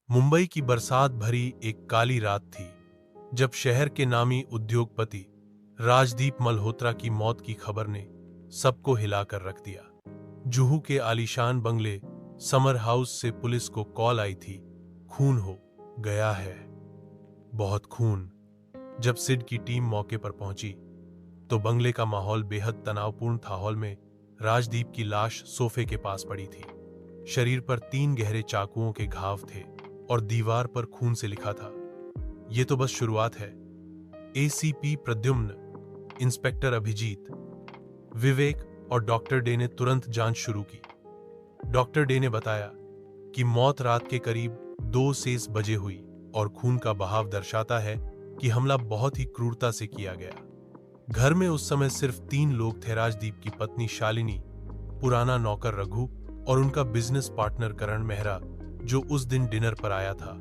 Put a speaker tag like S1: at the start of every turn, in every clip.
S1: मुंबई की बरसात भरी एक काली रात थी जब शहर के नामी उद्योगपति राजदीप मल्होत्रा की मौत की खबर ने सबको हिलाकर रख दिया। जुहू के आलीशान बंगले समर हाउस से पुलिस को कॉल आई थी, खून हो गया है, बहुत खून। जब सिड की टीम मौके पर पहुंची तो बंगले का माहौल बेहद तनावपूर्ण था। हॉल में राजदीप की लाश सोफे के पास पड़ी थी। शरीर पर 3 गहरे चाकुओं के घाव थे और दीवार पर खून से लिखा था, यह तो बस शुरुआत है। एसीपी प्रद्युम्न, इंस्पेक्टर अभिजीत, विवेक और डॉक्टर डे ने तुरंत जांच शुरू की। डॉक्टर डे ने बताया कि मौत रात के करीब 2 बजे हुई और खून का बहाव दर्शाता है कि हमला बहुत ही क्रूरता से किया गया। घर में उस समय सिर्फ 3 लोग थे, राजदीप की पत्नी शालिनी, पुराना नौकर रघु और उनका बिजनेस पार्टनर करण मेहरा, जो उस दिन डिनर पर आया था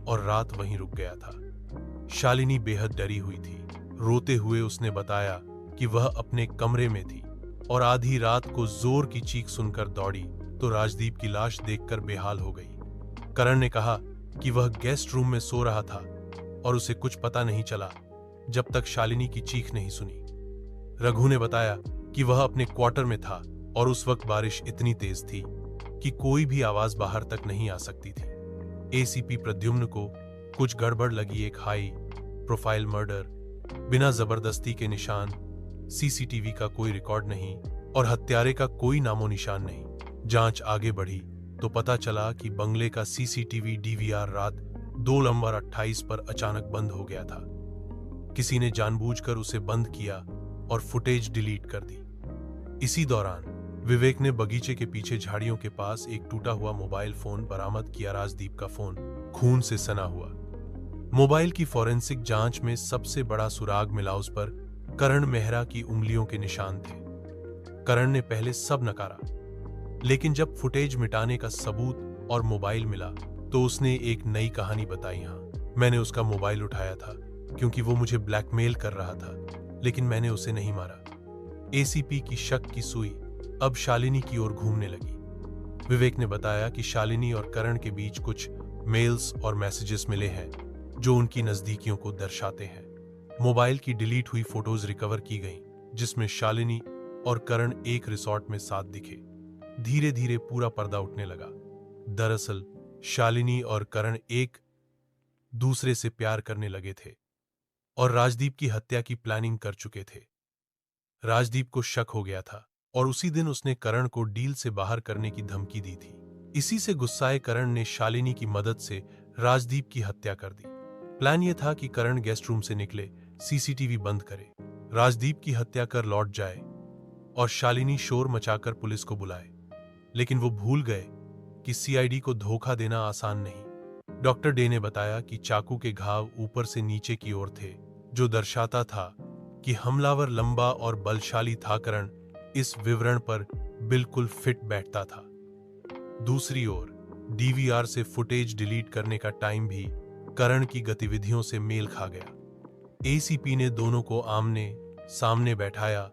S1: और रात वहीं रुक गया था। शालिनी बेहद डरी हुई थी। रोते हुए उसने बताया कि वह अपने कमरे में थी और आधी रात को जोर की चीख सुनकर दौड़ी तो राजदीप की लाश देखकर बेहाल हो गई। करण ने कहा कि वह गेस्ट रूम में सो रहा था और उसे कुछ पता नहीं चला जब तक शालिनी की चीख नहीं सुनी। रघु ने बताया कि वह अपने क्वार्टर में था और उस वक्त बारिश इतनी तेज थी कि कोई भी आवाज बाहर तक नहीं आ सकती थी। एसीपी प्रद्युम्न को कुछ गड़बड़ लगी। एक हाई प्रोफाइल मर्डर, बिना जबरदस्ती के निशान, सीसीटीवी का कोई रिकॉर्ड नहीं और हत्यारे का कोई नामो निशान नहीं। जांच आगे बढ़ी तो पता चला कि बंगले का सीसीटीवी डीवीआर रात 2 नवंबर 28 पर अचानक बंद हो गया था। किसी ने जानबूझकर उसे बंद किया और फुटेज डिलीट कर दी। इसी दौरान विवेक ने बगीचे के पीछे झाड़ियों के पास एक टूटा हुआ मोबाइल फोन बरामद किया। राजदीप का फोन खून से सना हुआ। मोबाइल की फॉरेंसिक जांच में सबसे बड़ा सुराग मिला। उस पर करण मेहरा की उंगलियों के निशान थे। करण ने पहले सब नकारा, लेकिन जब फुटेज मिटाने का सबूत और मोबाइल मिला तो उसने एक नई कहानी बताई। हाँ, मैंने उसका मोबाइल उठाया था क्योंकि वो मुझे ब्लैकमेल कर रहा था, लेकिन मैंने उसे नहीं मारा। एसीपी की शक की सुई अब शालिनी की ओर घूमने लगी। विवेक ने बताया कि शालिनी और करण के बीच कुछ मेल्स और मैसेजेस मिले हैं जो उनकी नजदीकियों को दर्शाते हैं। मोबाइल की डिलीट हुई फोटोज रिकवर की गईं, जिसमें शालिनी और करण एक रिसॉर्ट में साथ दिखे। धीरे धीरे पूरा पर्दा उठने लगा। दरअसल शालिनी और करण एक दूसरे से प्यार करने लगे थे और राजदीप की हत्या की प्लानिंग कर चुके थे। राजदीप को शक हो गया था और उसी दिन उसने करण को डील से बाहर करने की धमकी दी थी। इसी से गुस्साए करण ने शालिनी की मदद से राजदीप की हत्या कर दी। प्लान यह था कि करण गेस्ट रूम से निकले, सीसीटीवी बंद करे, राजदीप की हत्या कर लौट जाए और शालिनी शोर मचाकर पुलिस को बुलाए। लेकिन वो भूल गए कि सीआईडी को धोखा देना आसान नहीं। डॉक्टर डे ने बताया कि चाकू के घाव ऊपर से नीचे की ओर थे, जो दर्शाता था कि हमलावर लंबा और बलशाली था। करण इस विवरण पर बिल्कुल फिट बैठता था। दूसरी ओर डीवीआर से फुटेज डिलीट करने का टाइम भी करण की गतिविधियों से मेल खा गया। एसीपी ने दोनों को आमने सामने बैठाया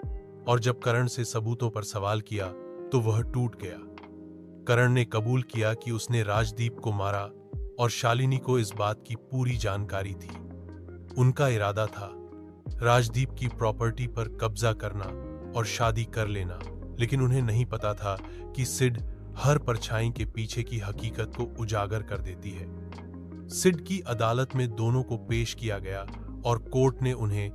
S1: और जब करण से सबूतों पर सवाल किया तो वह टूट गया। करण ने कबूल किया कि उसने राजदीप को मारा और शालिनी को इस बात की पूरी जानकारी थी। उनका इरादा था राजदीप की प्रॉपर्टी पर कब्जा करना और शादी कर लेना, लेकिन उन्हें नहीं पता था कि सिड हर परछाई के पीछे की हकीकत को उजागर कर देती है। सिड की अदालत में दोनों को पेश किया गया और कोर्ट ने उन्हें